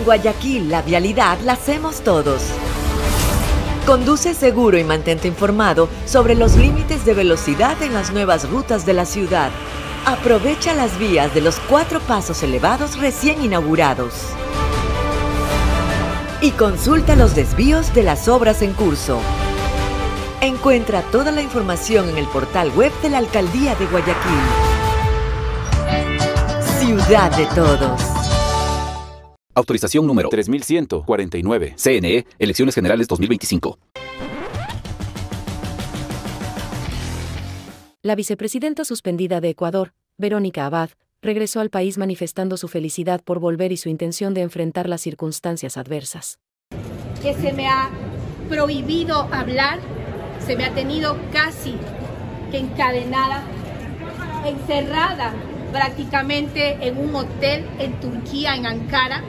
En Guayaquil, la vialidad la hacemos todos. Conduce seguro y mantente informado sobre los límites de velocidad en las nuevas rutas de la ciudad. Aprovecha las vías de los 4 pasos elevados recién inaugurados. Y consulta los desvíos de las obras en curso. Encuentra toda la información en el portal web de la Alcaldía de Guayaquil. Ciudad de todos. Autorización número 3149. CNE, Elecciones Generales 2025. La vicepresidenta suspendida de Ecuador, Verónica Abad, regresó al país manifestando su felicidad por volver y su intención de enfrentar las circunstancias adversas. Que se me ha prohibido hablar, se me ha tenido casi que encadenada, encerrada prácticamente en un hotel en Turquía, en Ankara.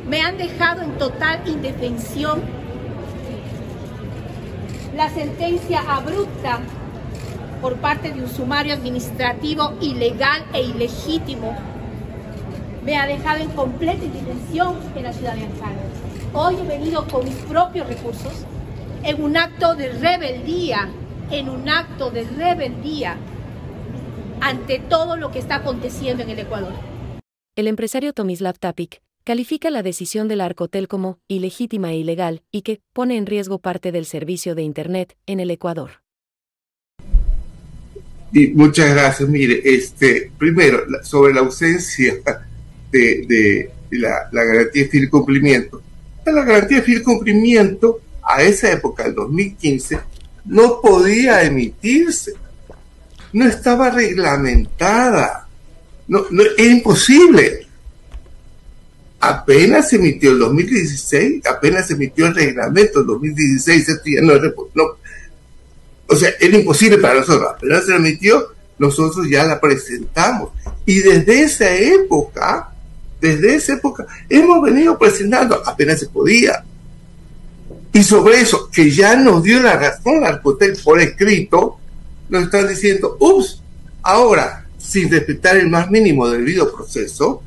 Me han dejado en total indefensión. La sentencia abrupta por parte de un sumario administrativo ilegal e ilegítimo me ha dejado en completa indefensión en la ciudad de Ankara. Hoy he venido con mis propios recursos en un acto de rebeldía, ante todo lo que está aconteciendo en el Ecuador. El empresario Tomislav Tapik califica la decisión del Arcotel como ilegítima e ilegal y que pone en riesgo parte del servicio de Internet en el Ecuador. Y muchas gracias. Mire, primero, sobre la ausencia de la garantía de fiel cumplimiento. La garantía de fiel cumplimiento, a esa época, el 2015, no podía emitirse. No estaba reglamentada. No, era imposible. Apenas se emitió el 2016, apenas se emitió el reglamento el 2016, esto ya no, o sea, era imposible para nosotros. Apenas se emitió, nosotros ya la presentamos. Y desde esa época, hemos venido presentando, apenas se podía. Y sobre eso, que ya nos dio la razón la Arcotel por escrito, nos están diciendo, ups, ahora, sin respetar el más mínimo del debido proceso,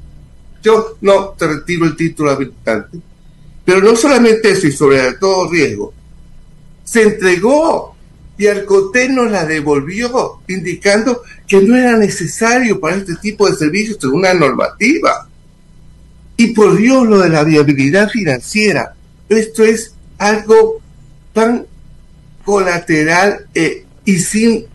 yo no te retiro el título habilitante. Pero no solamente eso, y sobre todo riesgo, se entregó y Arcotel nos la devolvió, indicando que no era necesario para este tipo de servicios según la normativa. Y por Dios, lo de la viabilidad financiera, esto es algo tan colateral y sin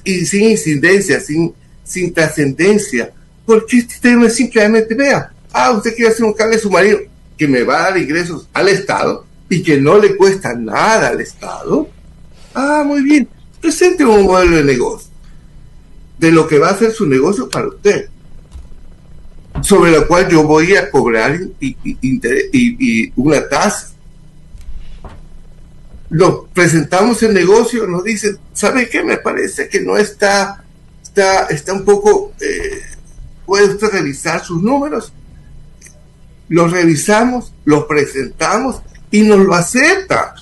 incidencia, sin trascendencia, porque este tema es simplemente, vea, usted quiere hacer un cable submarino que me va a dar ingresos al Estado y que no le cuesta nada al Estado. Muy bien, presente un modelo de negocio de lo que va a ser su negocio para usted, sobre lo cual yo voy a cobrar y una tasa. Nos presentamos el negocio, nos dicen, ¿sabe qué? Me parece que no está un poco, puede usted revisar sus números. Los revisamos, los presentamos y nos lo acepta.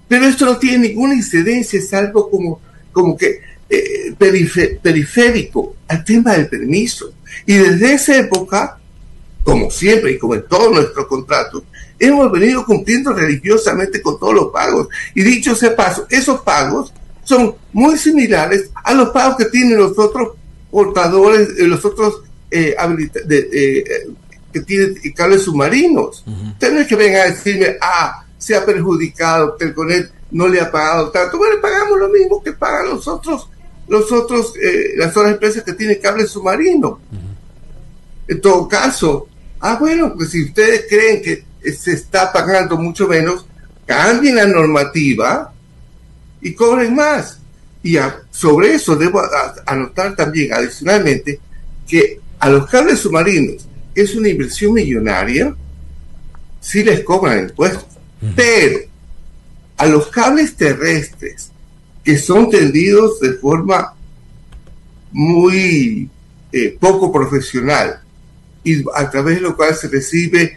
Pero esto no tiene ninguna incidencia, es algo como que periférico al tema del permiso. Y desde esa época, como siempre y como en todos nuestros contratos, hemos venido cumpliendo religiosamente con todos los pagos. Y dicho sea paso, esos pagos son muy similares a los pagos que tienen los otros portadores, los otros que tienen cables submarinos. Ustedes no es que vengan a decirme, se ha perjudicado, Telconet no le ha pagado tanto. Bueno, pagamos lo mismo que pagan las otras empresas que tienen cables submarinos. En todo caso, bueno, pues si ustedes creen que se está pagando mucho menos, cambien la normativa y cobren más. Y sobre eso debo anotar también adicionalmente que a los cables submarinos, que es una inversión millonaria, sí les cobran impuestos. Pero a los cables terrestres, que son tendidos de forma muy poco profesional y a través de lo cual se recibe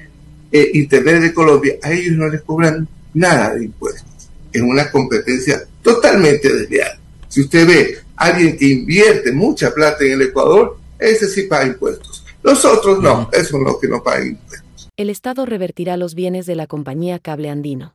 Internet de Colombia, a ellos no les cobran nada de impuestos. Es una competencia totalmente desleal. Si usted ve a alguien que invierte mucha plata en el Ecuador, ese sí paga impuestos. Nosotros no, eso es lo que no pagan impuestos. El Estado revertirá los bienes de la compañía Cable Andino.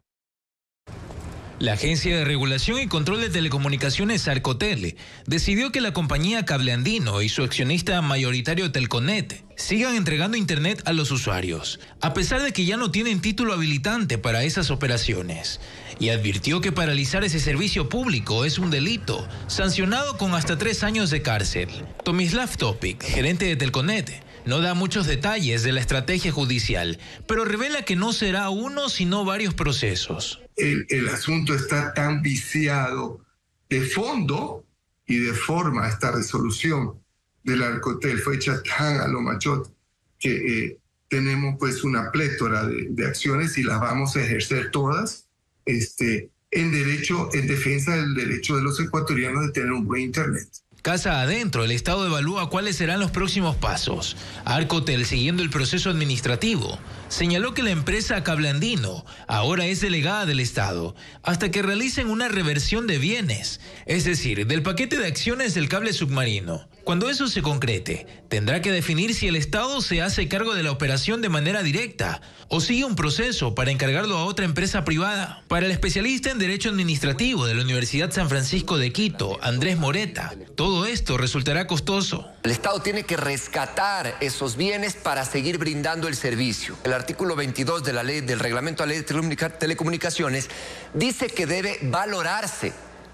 La Agencia de Regulación y Control de Telecomunicaciones Arcotel decidió que la compañía Cable Andino y su accionista mayoritario Telconet sigan entregando internet a los usuarios, a pesar de que ya no tienen título habilitante para esas operaciones, y advirtió que paralizar ese servicio público es un delito, sancionado con hasta 3 años de cárcel. Tomislav Topic, gerente de Telconet, no da muchos detalles de la estrategia judicial, pero revela que no será uno sino varios procesos. El asunto está tan viciado de fondo y de forma, esta resolución del Arcotel fue hecha tan a lo machot que tenemos pues una plétora de acciones y las vamos a ejercer todas en defensa del derecho de los ecuatorianos de tener un buen internet. Casa adentro, el Estado evalúa cuáles serán los próximos pasos. Arcotel, siguiendo el proceso administrativo, señaló que la empresa Cable Andino ahora es delegada del Estado hasta que realicen una reversión de bienes, es decir, del paquete de acciones del cable submarino. Cuando eso se concrete, tendrá que definir si el Estado se hace cargo de la operación de manera directa o sigue un proceso para encargarlo a otra empresa privada. Para el especialista en Derecho Administrativo de la Universidad San Francisco de Quito, Andrés Moreta, todo esto resultará costoso. El Estado tiene que rescatar esos bienes para seguir brindando el servicio. El artículo 22 de la ley, del reglamento de la ley de telecomunicaciones dice que debe valorarse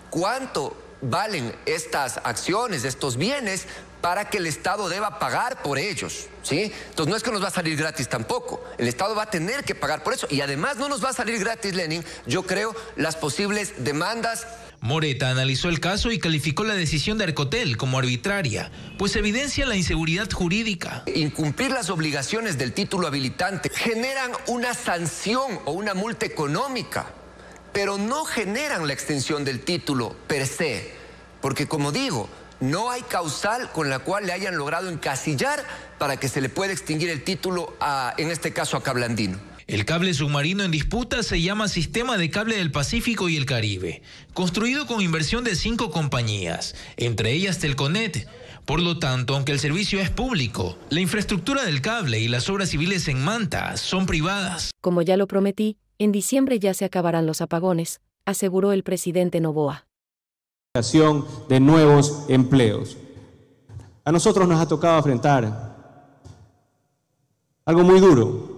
cuánto valen estas acciones, estos bienes, para que el Estado deba pagar por ellos, ¿sí? Entonces no es que nos va a salir gratis tampoco, el Estado va a tener que pagar por eso y además no nos va a salir gratis, Lenin, yo creo, las posibles demandas. Moreta analizó el caso y calificó la decisión de Arcotel como arbitraria, pues evidencia la inseguridad jurídica. Incumplir las obligaciones del título habilitante generan una sanción o una multa económica, pero no generan la extensión del título per se, porque como digo, no hay causal con la cual le hayan logrado encasillar para que se le pueda extinguir el título en este caso a Cable Andino. El cable submarino en disputa se llama Sistema de Cable del Pacífico y el Caribe, construido con inversión de 5 compañías, entre ellas Telconet. Por lo tanto, aunque el servicio es público, la infraestructura del cable y las obras civiles en Manta son privadas. Como ya lo prometí, en diciembre ya se acabarán los apagones, aseguró el presidente Noboa. De nuevos empleos. A nosotros nos ha tocado enfrentar algo muy duro,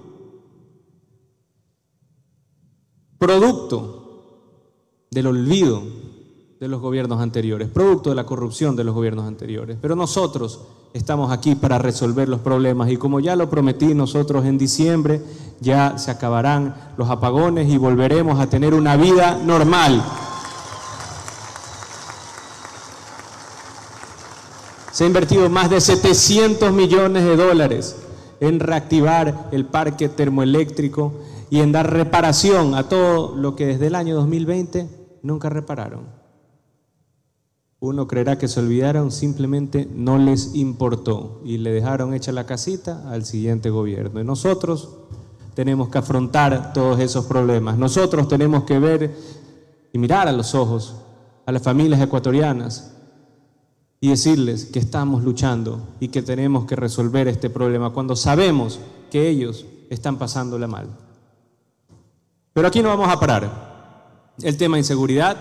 producto del olvido de los gobiernos anteriores, producto de la corrupción de los gobiernos anteriores. Pero nosotros estamos aquí para resolver los problemas y como ya lo prometí, nosotros en diciembre ya se acabarán los apagones y volveremos a tener una vida normal. Se ha invertido más de 700 millones de dólares en reactivar el parque termoeléctrico y en dar reparación a todo lo que desde el año 2020 nunca repararon. Uno creerá que se olvidaron, simplemente no les importó y le dejaron hecha la casita al siguiente gobierno. Y nosotros tenemos que afrontar todos esos problemas. Nosotros tenemos que ver y mirar a los ojos a las familias ecuatorianas y decirles que estamos luchando y que tenemos que resolver este problema cuando sabemos que ellos están pasándola mal. Pero aquí no vamos a parar. El tema de inseguridad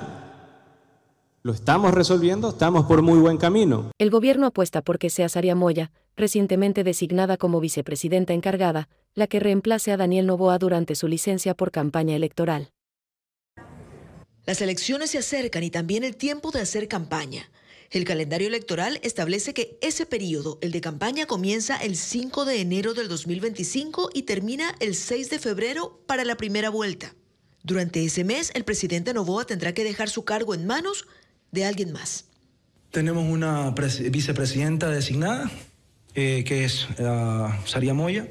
lo estamos resolviendo, estamos por muy buen camino. El gobierno apuesta por que sea Saria Moya, recientemente designada como vicepresidenta encargada, la que reemplace a Daniel Noboa durante su licencia por campaña electoral. Las elecciones se acercan y también el tiempo de hacer campaña. El calendario electoral establece que ese periodo, el de campaña, comienza el 5 de enero del 2025 y termina el 6 de febrero para la primera vuelta. Durante ese mes, el presidente Noboa tendrá que dejar su cargo en manos de alguien más. Tenemos una vicepresidenta designada, que es Saria Moya.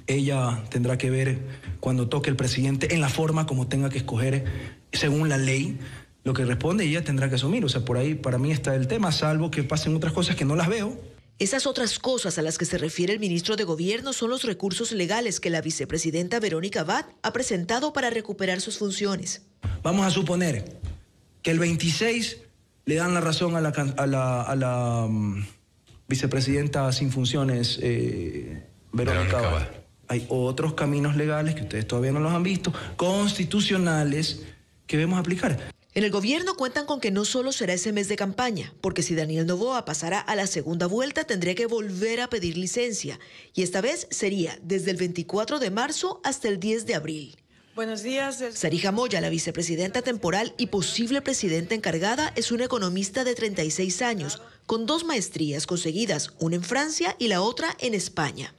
Ella tendrá que ver cuando toque el presidente en la forma como tenga que escoger según la ley. Lo que responde ella tendrá que asumir. O sea, por ahí para mí está el tema, salvo que pasen otras cosas que no las veo. Esas otras cosas a las que se refiere el ministro de Gobierno son los recursos legales que la vicepresidenta Verónica Abad ha presentado para recuperar sus funciones. Vamos a suponer que el 26 le dan la razón a Vicepresidenta sin funciones, Verónica Cabal. Hay otros caminos legales que ustedes todavía no los han visto, constitucionales, que debemos aplicar. En el gobierno cuentan con que no solo será ese mes de campaña, porque si Daniel Noboa pasara a la segunda vuelta tendría que volver a pedir licencia, y esta vez sería desde el 24 de marzo hasta el 10 de abril. Buenos días. Sarija Moya, la vicepresidenta temporal y posible presidenta encargada, es una economista de 36 años, con 2 maestrías conseguidas, una en Francia y la otra en España.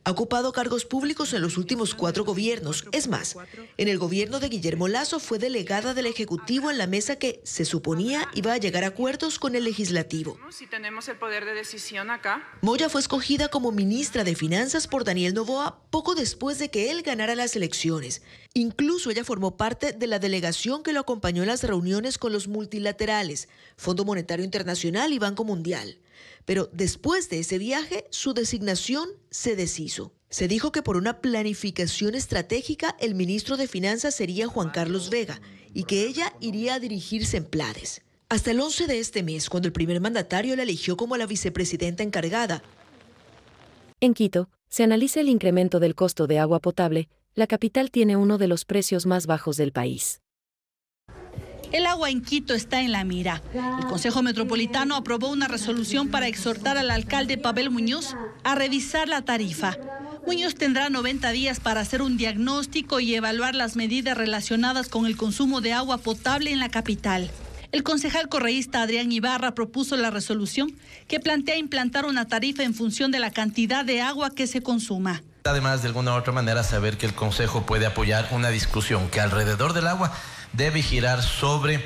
Ha ocupado cargos públicos en los últimos 4 gobiernos. Es más, en el gobierno de Guillermo Lasso fue delegada del Ejecutivo en la mesa que se suponía iba a llegar a acuerdos con el Legislativo. Si tenemos el poder de decisión acá. Moya fue escogida como ministra de Finanzas por Daniel Noboa poco después de que él ganara las elecciones. Incluso ella formó parte de la delegación que lo acompañó en las reuniones con los multilaterales, Fondo Monetario Internacional y Banco Mundial. Pero después de ese viaje, su designación se deshizo. Se dijo que por una planificación estratégica, el ministro de Finanzas sería Juan Carlos Vega y que ella iría a dirigirse en Plades. Hasta el 11 de este mes, cuando el primer mandatario la eligió como la vicepresidenta encargada. En Quito, se analiza el incremento del costo de agua potable. La capital tiene uno de los precios más bajos del país. El agua en Quito está en la mira. El Consejo Metropolitano aprobó una resolución para exhortar al alcalde Pavel Muñoz a revisar la tarifa. Muñoz tendrá 90 días para hacer un diagnóstico y evaluar las medidas relacionadas con el consumo de agua potable en la capital. El concejal correísta Adrián Ibarra propuso la resolución que plantea implantar una tarifa en función de la cantidad de agua que se consuma. Además, de alguna u otra manera, saber que el Consejo puede apoyar una discusión que alrededor del agua debe girar sobre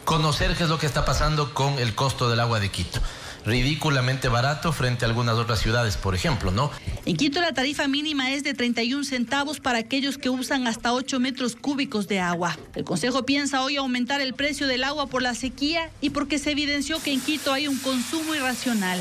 conocer qué es lo que está pasando con el costo del agua de Quito. Ridículamente barato frente a algunas otras ciudades, por ejemplo, ¿no? En Quito la tarifa mínima es de 31 centavos para aquellos que usan hasta 8 metros cúbicos de agua. El Consejo piensa hoy aumentar el precio del agua por la sequía y porque se evidenció que en Quito hay un consumo irracional.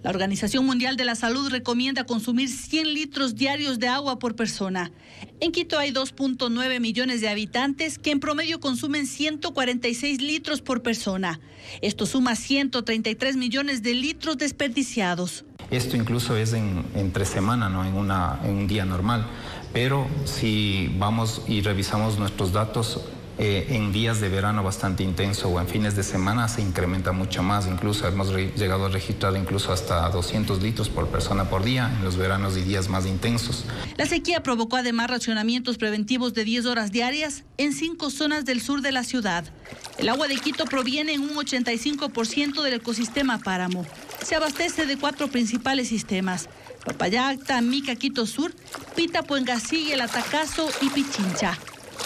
La Organización Mundial de la Salud recomienda consumir 100 litros diarios de agua por persona. En Quito hay 2.9 millones de habitantes que en promedio consumen 146 litros por persona. Esto suma 133 millones de litros desperdiciados. Esto incluso es entre semana, no en un día normal. Pero si vamos y revisamos nuestros datos, en días de verano bastante intenso o en fines de semana se incrementa mucho más. Incluso hemos llegado a registrar incluso hasta 200 litros por persona por día en los veranos y días más intensos. La sequía provocó además racionamientos preventivos de 10 horas diarias en 5 zonas del sur de la ciudad. El agua de Quito proviene en un 85% del ecosistema Páramo. Se abastece de 4 principales sistemas: Papayacta, Mica, Quito Sur, Pita, Puengasí, El Atacazo y Pichincha.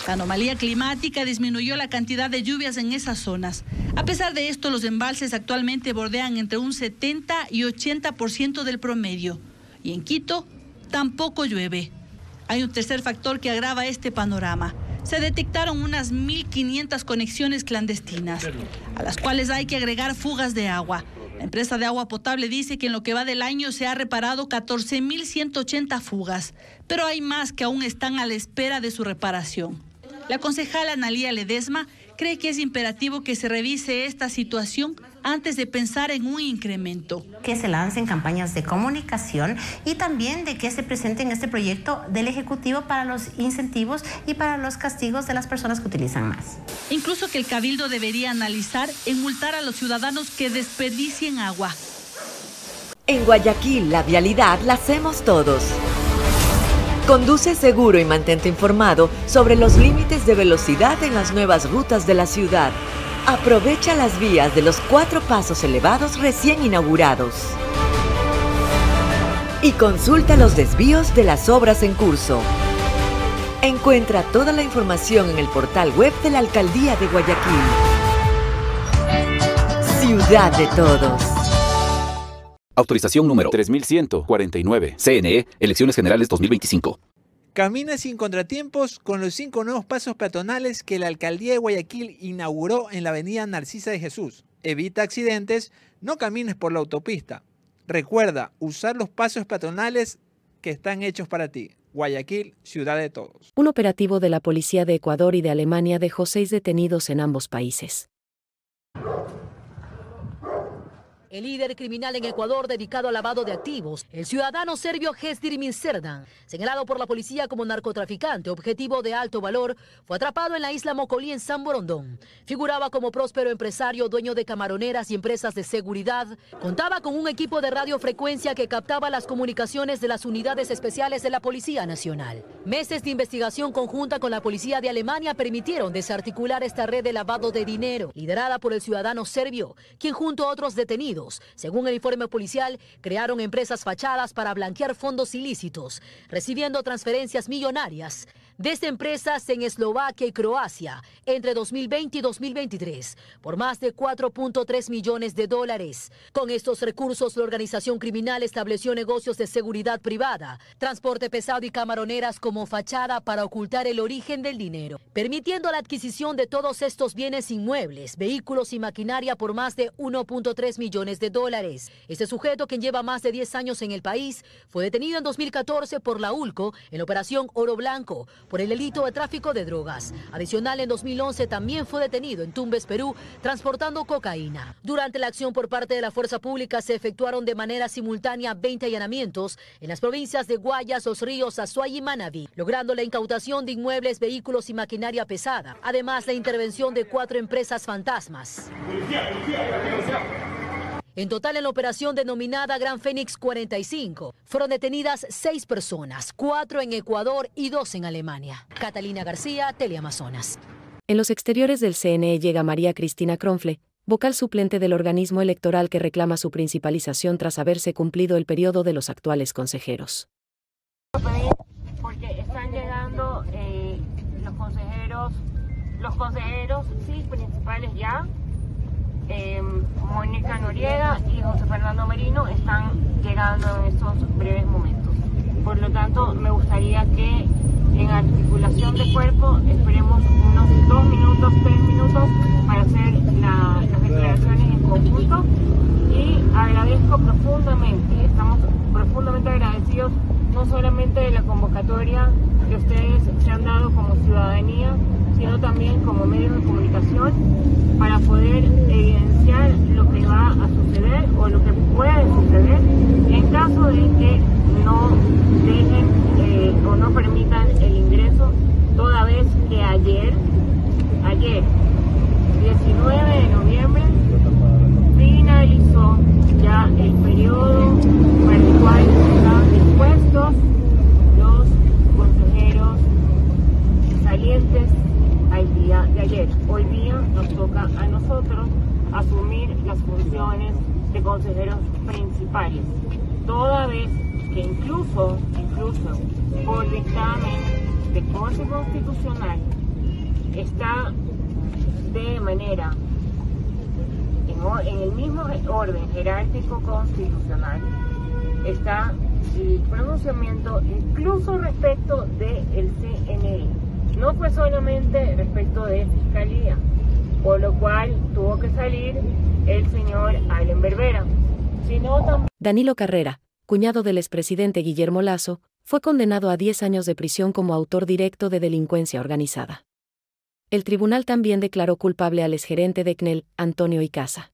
La anomalía climática disminuyó la cantidad de lluvias en esas zonas. A pesar de esto, los embalses actualmente bordean entre un 70 y 80% del promedio. Y en Quito tampoco llueve. Hay un tercer factor que agrava este panorama. Se detectaron unas 1.500 conexiones clandestinas, a las cuales hay que agregar fugas de agua. La empresa de agua potable dice que en lo que va del año se ha reparado 14.180 fugas, pero hay más que aún están a la espera de su reparación. La concejala Analía Ledesma cree que es imperativo que se revise esta situación antes de pensar en un incremento. Que se lancen campañas de comunicación y también de que se presenten este proyecto del Ejecutivo para los incentivos y para los castigos de las personas que utilizan más. Incluso que el Cabildo debería analizar en multar a los ciudadanos que desperdicien agua. En Guayaquil, la vialidad la hacemos todos. Conduce seguro y mantente informado sobre los límites de velocidad en las nuevas rutas de la ciudad. Aprovecha las vías de los 4 pasos elevados recién inaugurados. Y consulta los desvíos de las obras en curso. Encuentra toda la información en el portal web de la Alcaldía de Guayaquil. Ciudad de todos. Autorización número 3149. CNE, Elecciones Generales 2025. Camina sin contratiempos con los 5 nuevos pasos peatonales que la Alcaldía de Guayaquil inauguró en la avenida Narcisa de Jesús. Evita accidentes, no camines por la autopista. Recuerda usar los pasos peatonales que están hechos para ti. Guayaquil, ciudad de todos. Un operativo de la Policía de Ecuador y de Alemania dejó 6 detenidos en ambos países. El líder criminal en Ecuador dedicado al lavado de activos, el ciudadano serbio Hesdir Serdan, señalado por la policía como narcotraficante objetivo de alto valor, fue atrapado en la isla Mocolí en San Borondón. Figuraba como próspero empresario, dueño de camaroneras y empresas de seguridad. Contaba con un equipo de radiofrecuencia que captaba las comunicaciones de las unidades especiales de la Policía Nacional. Meses de investigación conjunta con la policía de Alemania permitieron desarticular esta red de lavado de dinero, liderada por el ciudadano serbio, quien junto a otros detenidos, según el informe policial, crearon empresas fachadas para blanquear fondos ilícitos, recibiendo transferencias millonarias desde empresas en Eslovaquia y Croacia entre 2020 y 2023 por más de 4.3 millones de dólares. Con estos recursos, la organización criminal estableció negocios de seguridad privada, transporte pesado y camaroneras como fachada para ocultar el origen del dinero, permitiendo la adquisición de todos estos bienes inmuebles, vehículos y maquinaria por más de 1.3 millones de dólares. Este sujeto, quien lleva más de 10 años en el país, fue detenido en 2014 por la ULCO en la operación Oro Blanco por el delito de tráfico de drogas. Adicional, en 2011 también fue detenido en Tumbes, Perú, transportando cocaína. Durante la acción por parte de la fuerza pública se efectuaron de manera simultánea 20 allanamientos en las provincias de Guayas, Los Ríos, Azuay y Manabí, logrando la incautación de inmuebles, vehículos y maquinaria pesada. Además, la intervención de 4 empresas fantasmas. En total, en la operación denominada Gran Fénix 45, fueron detenidas 6 personas, 4 en Ecuador y 2 en Alemania. Catalina García, Teleamazonas. En los exteriores del CNE llega María Cristina Cronfle, vocal suplente del organismo electoral que reclama su principalización tras haberse cumplido el periodo de los actuales consejeros. Porque están llegando los consejeros, sí, principales ya. Mónica Noriega y José Fernando Merino están llegando en estos breves momentos. Por lo tanto, me gustaría que en articulación de cuerpo esperemos unos 2 minutos, 3 minutos para hacer las declaraciones en conjunto, y agradezco profundamente, estamos profundamente agradecidos no solamente de la convocatoria que ustedes se han dado como ciudadanía, sino también como medios de comunicación, para poder evidenciar lo que va a suceder o lo que puede suceder en caso de que no dejen o no permitan el ingreso, toda vez que ayer, 19 de noviembre, finalizó ya el periodo para el cual estaban dispuestos los consejeros salientes al día de ayer. Hoy día nos toca a nosotros asumir las funciones de consejeros principales, toda vez que incluso por dictamen de Corte Constitucional está de manera en el mismo orden jerárquico constitucional, está el pronunciamiento incluso respecto del CNE. No fue solamente respecto de Fiscalía, por lo cual tuvo que salir el señor Allen Berbera, sino también... Danilo Carrera, cuñado del expresidente Guillermo Lasso, fue condenado a 10 años de prisión como autor directo de delincuencia organizada. El tribunal también declaró culpable al exgerente de CNEL, Antonio Icaza.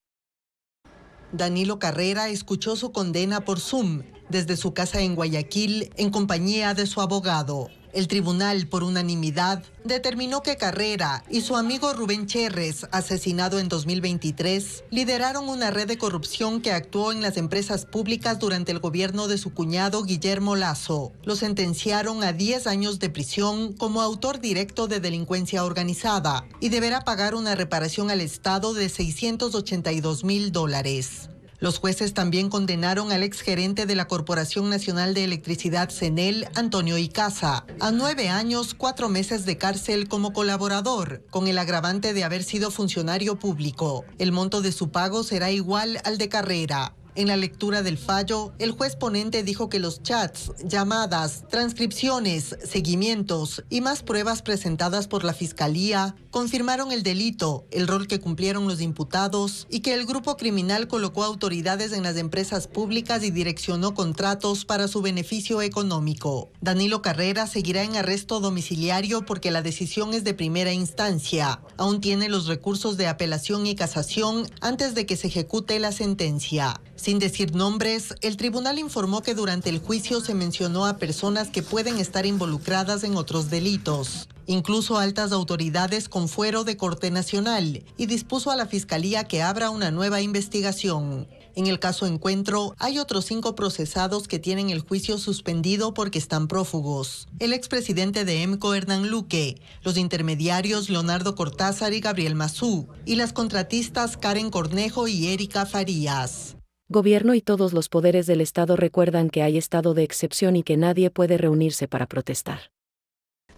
Danilo Carrera escuchó su condena por Zoom desde su casa en Guayaquil en compañía de su abogado. El tribunal, por unanimidad, determinó que Carrera y su amigo Rubén Cherres, asesinado en 2023, lideraron una red de corrupción que actuó en las empresas públicas durante el gobierno de su cuñado Guillermo Lasso. Lo sentenciaron a 10 años de prisión como autor directo de delincuencia organizada y deberá pagar una reparación al Estado de $682,000. Los jueces también condenaron al exgerente de la Corporación Nacional de Electricidad CNEL, Antonio Icaza, a 9 años, 4 meses de cárcel como colaborador, con el agravante de haber sido funcionario público. El monto de su pago será igual al de Carrera. En la lectura del fallo, el juez ponente dijo que los chats, llamadas, transcripciones, seguimientos y más pruebas presentadas por la Fiscalía confirmaron el delito, el rol que cumplieron los imputados y que el grupo criminal colocó autoridades en las empresas públicas y direccionó contratos para su beneficio económico. Danilo Carrera seguirá en arresto domiciliario porque la decisión es de primera instancia. Aún tiene los recursos de apelación y casación antes de que se ejecute la sentencia. Sin decir nombres, el tribunal informó que durante el juicio se mencionó a personas que pueden estar involucradas en otros delitos, incluso altas autoridades con fuero de Corte Nacional, y dispuso a la Fiscalía que abra una nueva investigación. En el caso Encuentro, hay otros 5 procesados que tienen el juicio suspendido porque están prófugos. El expresidente de EMCO, Hernán Luque, los intermediarios Leonardo Cortázar y Gabriel Mazú, y las contratistas Karen Cornejo y Erika Farías. Gobierno y todos los poderes del Estado recuerdan que hay estado de excepción y que nadie puede reunirse para protestar.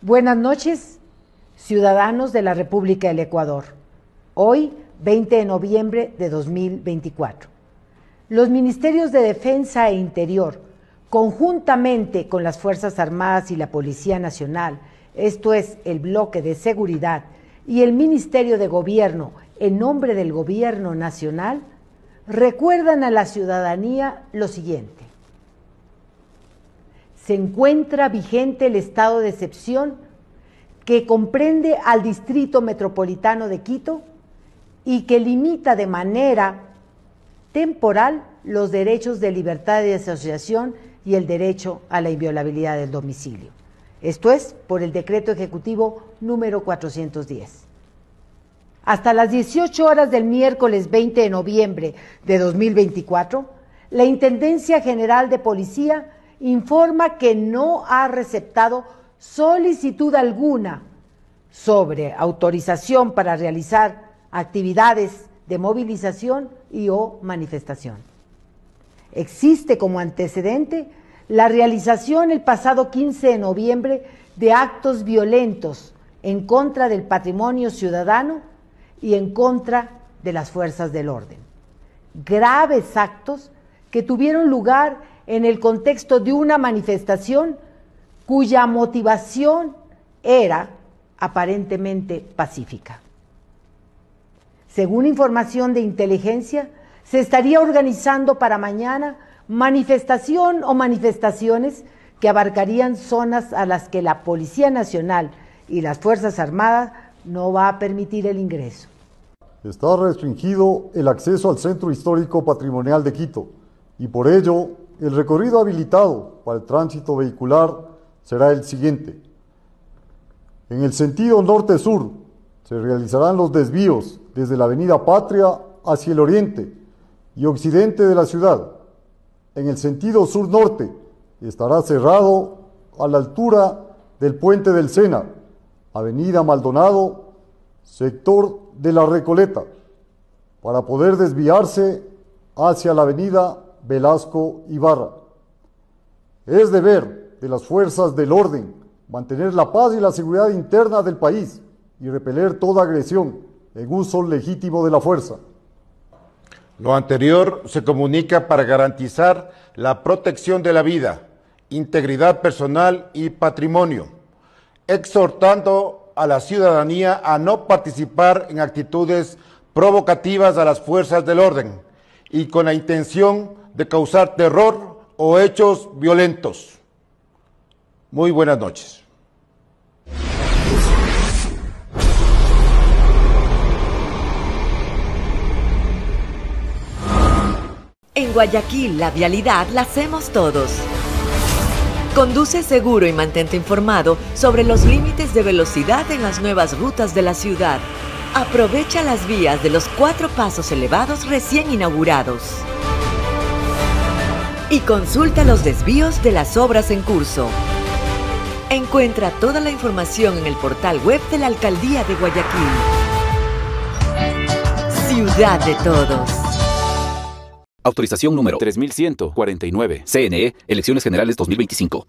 Buenas noches, ciudadanos de la República del Ecuador. Hoy, 20 de noviembre de 2024. Los Ministerios de Defensa e Interior, conjuntamente con las Fuerzas Armadas y la Policía Nacional, esto es, el Bloque de Seguridad, y el Ministerio de Gobierno, en nombre del Gobierno Nacional, recuerdan a la ciudadanía lo siguiente. Se encuentra vigente el estado de excepción que comprende al Distrito Metropolitano de Quito y que limita de manera temporal los derechos de libertad de asociación y el derecho a la inviolabilidad del domicilio. Esto es, por el Decreto Ejecutivo número 410. Hasta las 18 horas del miércoles 20 de noviembre de 2024, la Intendencia General de Policía informa que no ha receptado solicitud alguna sobre autorización para realizar actividades de movilización y o manifestación. Existe como antecedente la realización el pasado 15 de noviembre de actos violentos en contra del patrimonio ciudadano y en contra de las fuerzas del orden. Graves actos que tuvieron lugar en el contexto de una manifestación cuya motivación era aparentemente pacífica. Según información de inteligencia, se estaría organizando para mañana manifestación o manifestaciones que abarcarían zonas a las que la Policía Nacional y las Fuerzas Armadas no va a permitir el ingreso. Está restringido el acceso al Centro Histórico Patrimonial de Quito y por ello el recorrido habilitado para el tránsito vehicular será el siguiente. En el sentido norte-sur se realizarán los desvíos desde la avenida Patria hacia el oriente y occidente de la ciudad. En el sentido sur-norte estará cerrado a la altura del Puente del Sena, avenida Maldonado, sector de la Recoleta, para poder desviarse hacia la avenida Velasco Ibarra. Es deber de las fuerzas del orden mantener la paz y la seguridad interna del país y repeler toda agresión en uso legítimo de la fuerza. Lo anterior se comunica para garantizar la protección de la vida, integridad personal y patrimonio, exhortando a la ciudadanía a no participar en actitudes provocativas a las fuerzas del orden y con la intención de causar terror o hechos violentos. Muy buenas noches. En Guayaquil, la vialidad la hacemos todos. Conduce seguro y mantente informado sobre los límites de velocidad en las nuevas rutas de la ciudad. Aprovecha las vías de los 4 pasos elevados recién inaugurados. Y consulta los desvíos de las obras en curso. Encuentra toda la información en el portal web de la Alcaldía de Guayaquil. Ciudad de todos. Autorización número 3149. CNE, Elecciones Generales 2025.